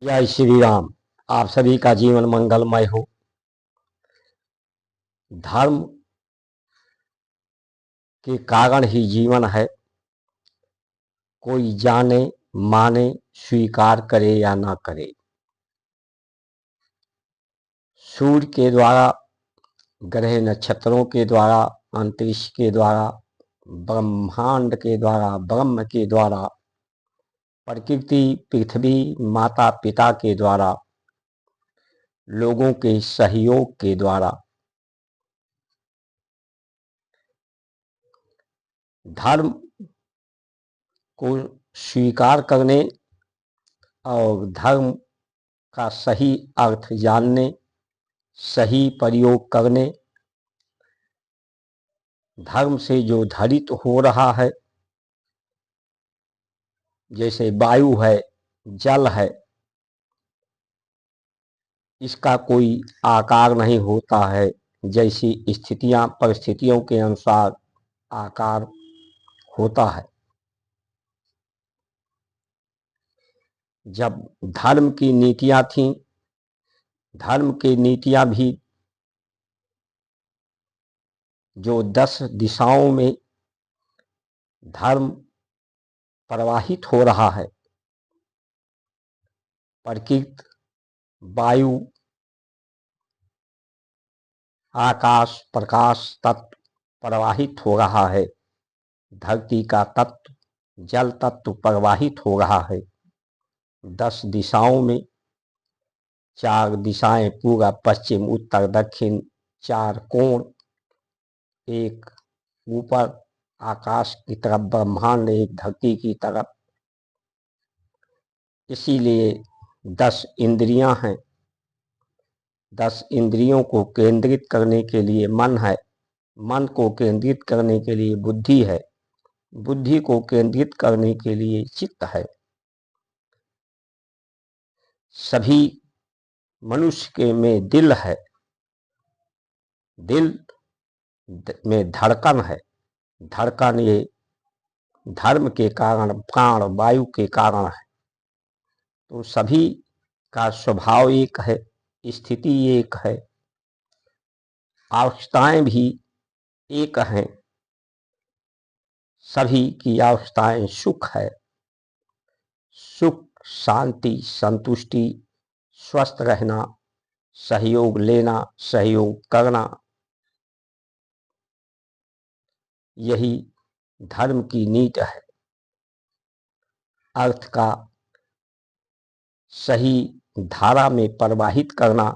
जय श्री राम। आप सभी का जीवन मंगलमय हो। धर्म के कारण ही जीवन है। कोई जाने माने, स्वीकार करे या ना करे। सूर्य के द्वारा, ग्रह नक्षत्रों के द्वारा, अंतरिक्ष के द्वारा, ब्रह्मांड के द्वारा, ब्रह्म के द्वारा, प्रकृति, पृथ्वी, माता पिता के द्वारा, लोगों के सहयोग के द्वारा धर्म को स्वीकार करने और धर्म का सही अर्थ जानने, सही प्रयोग करने, धर्म से जो धरित हो रहा है, जैसे वायु है, जल है, इसका कोई आकार नहीं होता है। जैसी स्थितियां, परिस्थितियों के अनुसार आकार होता है। जब धर्म की नीतियां थीं, धर्म की नीतियां भी जो 10 दिशाओं में धर्म प्रवाहित हो रहा है, प्रकृति, वायु, आकाश, प्रकाश तत्व प्रवाहित हो रहा है, धरती का तत्व, जल तत्व प्रवाहित हो रहा है। 10 दिशाओं में 4 दिशाएं, पूर्व, पश्चिम, उत्तर, दक्षिण, 4 कोण, एक ऊपर आकाश की तरफ ब्रह्मांड, एक धरती की तरफ। इसीलिए 10 इंद्रियां हैं। 10 इंद्रियों को केंद्रित करने के लिए मन है, मन को केंद्रित करने के लिए बुद्धि है, बुद्धि को केंद्रित करने के लिए चित्त है। सभी मनुष्य के में दिल है, दिल में धड़कन है, धड़कन ये धर्म के कारण, प्राण वायु के कारण है। तो सभी का स्वभाव एक है, स्थिति एक है, आवश्यकताएं भी एक हैं। सभी की आवश्यकताएं सुख है, सुख, शांति, संतुष्टि, स्वस्थ रहना, सहयोग लेना, सहयोग करना, यही धर्म की नीति है। अर्थ का सही धारा में प्रवाहित करना,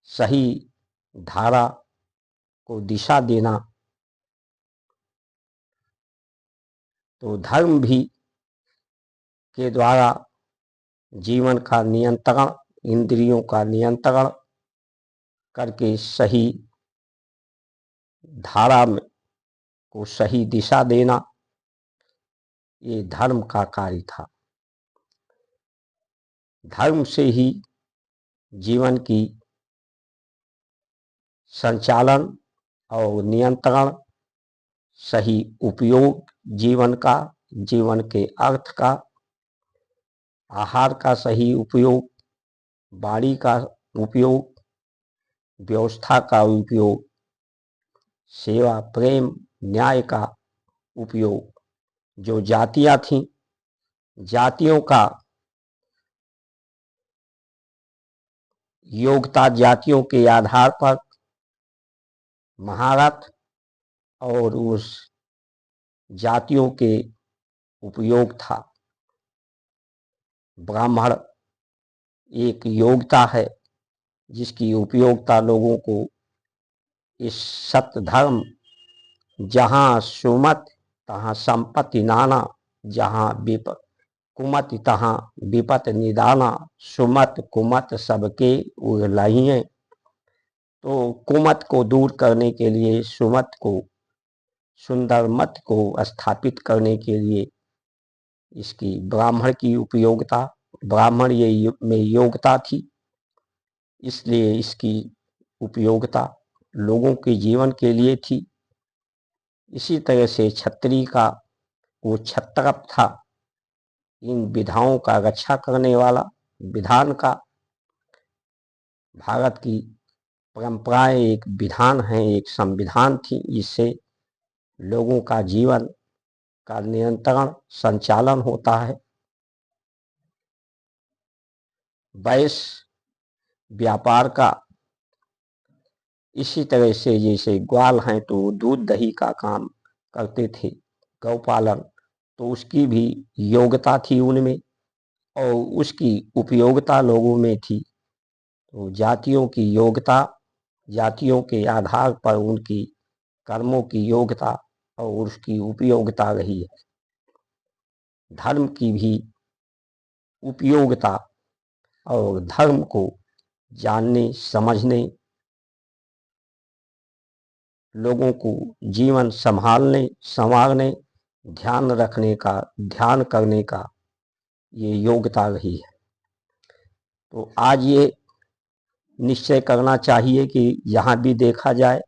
सही धारा को दिशा देना। तो धर्म भी के द्वारा जीवन का नियंत्रण, इंद्रियों का नियंत्रण करके सही धारा में को सही दिशा देना, ये धर्म का कार्य था। धर्म से ही जीवन की संचालन और नियंत्रण, सही उपयोग जीवन का, जीवन के अर्थ का, आहार का सही उपयोग, वाणी का उपयोग, व्यवस्था का उपयोग, सेवा, प्रेम, न्याय का उपयोग। जो जातियां थीं, जातियों का योग्यता, जातियों के आधार पर महारथ और उस जातियों के उपयोग था। ब्राह्मण एक योग्यता है जिसकी उपयोगिता लोगों को इस सत्य धर्म, जहाँ सुमत तहाँ संपत्ति नाना, जहाँ विपत कुमत तहाँ विपत निदाना, सुमत कुमत सबके उलहिए। तो कुमत को दूर करने के लिए, सुमत को, सुंदर मत को स्थापित करने के लिए इसकी ब्राह्मण की उपयोगिता, ब्राह्मण ये में योग्यता थी, इसलिए इसकी उपयोगिता लोगों के जीवन के लिए थी। इसी तरह से क्षत्रिय का वो क्षत्रप था, इन विधाओं का रक्षा करने वाला, विधान का, भारत की परंपराएं एक विधान है, एक संविधान थी, जिससे लोगों का जीवन का नियंत्रण संचालन होता है। वैश्य व्यापार का इसी तरह से, जैसे ग्वाल हैं तो दूध दही का काम करते थे, गौपालन, तो उसकी भी योग्यता थी उनमें और उसकी उपयोगिता लोगों में थी। तो जातियों की योग्यता, जातियों के आधार पर उनकी कर्मों की योग्यता और उसकी उपयोगिता रही है। धर्म की भी उपयोगिता और धर्म को जानने, समझने, लोगों को जीवन संभालने, संवारने, ध्यान रखने का, ध्यान करने का ये योग्यता रही है। तो आज ये निश्चय करना चाहिए कि यहाँ भी देखा जाए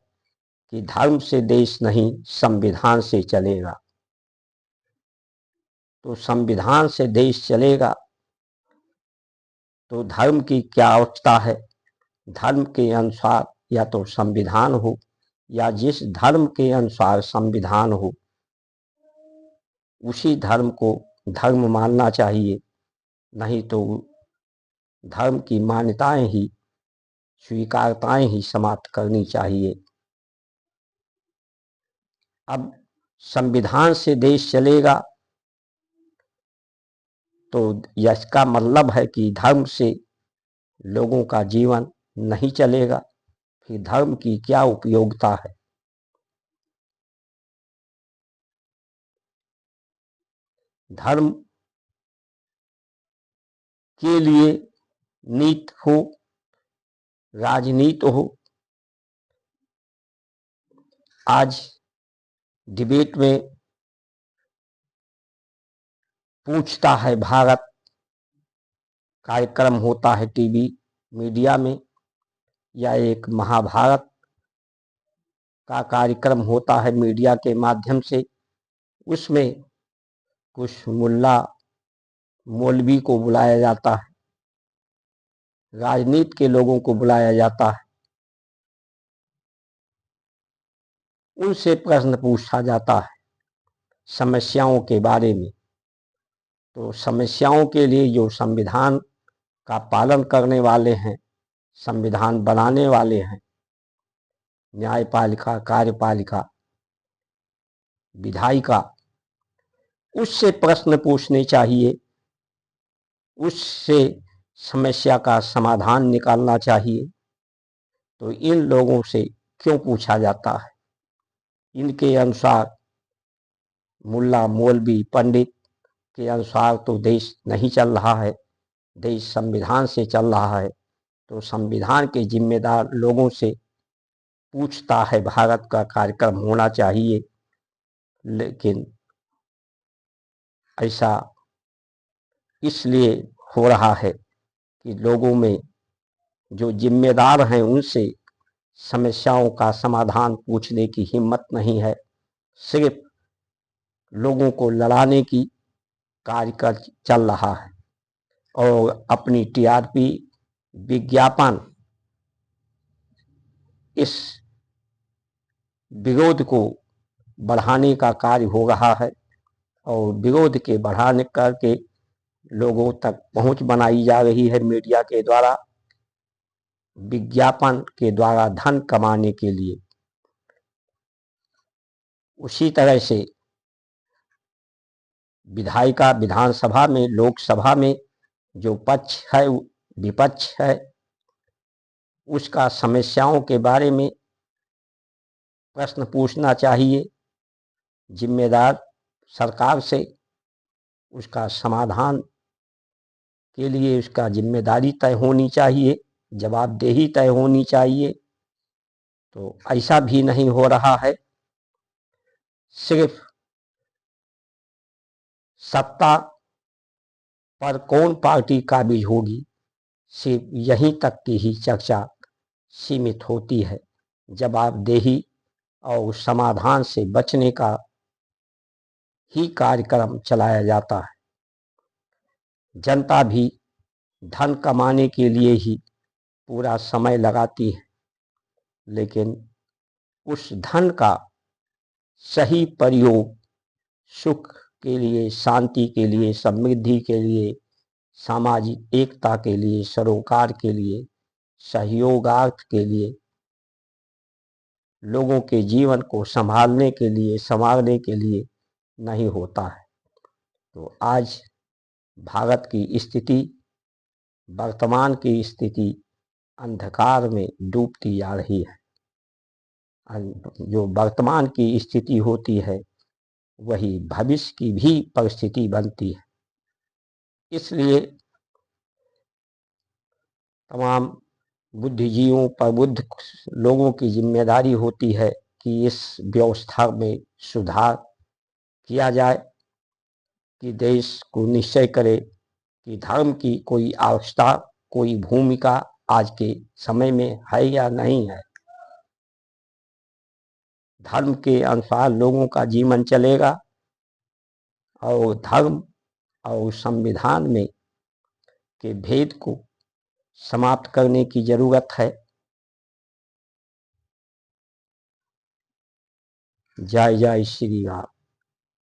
कि धर्म से देश नहीं, संविधान से चलेगा। तो संविधान से देश चलेगा तो धर्म की क्या आवश्यकता है? धर्म के अनुसार या तो संविधान हो, या जिस धर्म के अनुसार संविधान हो उसी धर्म को धर्म मानना चाहिए, नहीं तो धर्म की मान्यताएं ही, स्वीकारताएं ही समाप्त करनी चाहिए। अब संविधान से देश चलेगा तो इसका मतलब है कि धर्म से लोगों का जीवन नहीं चलेगा। फिर धर्म की क्या उपयोगिता है? धर्म के लिए नीति हो, राजनीति हो। आज डिबेट में पूछता है भारत, कार्यक्रम होता है टीवी मीडिया में, या एक महाभारत का कार्यक्रम होता है मीडिया के माध्यम से। उसमें कुछ मुल्ला मौलवी को बुलाया जाता है, राजनीति के लोगों को बुलाया जाता है, उनसे प्रश्न पूछा जाता है समस्याओं के बारे में। तो समस्याओं के लिए जो संविधान का पालन करने वाले हैं, संविधान बनाने वाले हैं, न्यायपालिका, कार्यपालिका, विधायिका, उससे प्रश्न पूछने चाहिए, उससे समस्या का समाधान निकालना चाहिए। तो इन लोगों से क्यों पूछा जाता है? इनके अनुसार, मुल्ला मौलवी पंडित के अनुसार तो देश नहीं चल रहा है, देश संविधान से चल रहा है। तो संविधान के जिम्मेदार लोगों से पूछता है भारत का कार्यक्रम होना चाहिए। लेकिन ऐसा इसलिए हो रहा है कि लोगों में जो जिम्मेदार हैं उनसे समस्याओं का समाधान पूछने की हिम्मत नहीं है। सिर्फ लोगों को लड़ाने की कार्य कर चल रहा है और अपनी टीआरपी, विज्ञापन, इस विरोध को बढ़ाने का कार्य हो रहा है और विरोध के बढ़ाने करके लोगों तक पहुंच बनाई जा रही है मीडिया के द्वारा, विज्ञापन के द्वारा धन कमाने के लिए। उसी तरह से विधायिका, विधानसभा में, लोकसभा में जो पक्ष है, विपक्ष है, उसका समस्याओं के बारे में प्रश्न पूछना चाहिए जिम्मेदार सरकार से। उसका समाधान के लिए उसका जिम्मेदारी तय होनी चाहिए, जवाबदेही तय होनी चाहिए। तो ऐसा भी नहीं हो रहा है। सिर्फ सत्ता पर कौन पार्टी काबिज होगी, सिर्फ यहीं तक की ही चर्चा सीमित होती है। जवाबदेही और समाधान से बचने का ही कार्यक्रम चलाया जाता है। जनता भी धन कमाने के लिए ही पूरा समय लगाती है, लेकिन उस धन का सही प्रयोग सुख के लिए, शांति के लिए, समृद्धि के लिए, सामाजिक एकता के लिए, सरोकार के लिए, सहयोगार्थ के लिए, लोगों के जीवन को संभालने के लिए, संवारने के लिए नहीं होता है। तो आज भारत की स्थिति, वर्तमान की स्थिति अंधकार में डूबती जा रही है। जो वर्तमान की स्थिति होती है वही भविष्य की भी परिस्थिति बनती है। इसलिए तमाम बुद्धिजीवियों, प्रबुद्ध लोगों की जिम्मेदारी होती है कि इस व्यवस्था में सुधार किया जाए, कि देश को निश्चय करे कि धर्म की कोई आवश्यकता, कोई भूमिका आज के समय में है या नहीं है। धर्म के अनुसार लोगों का जीवन चलेगा और धर्म और संविधान में के भेद को समाप्त करने की जरूरत है। जय जय श्री राम।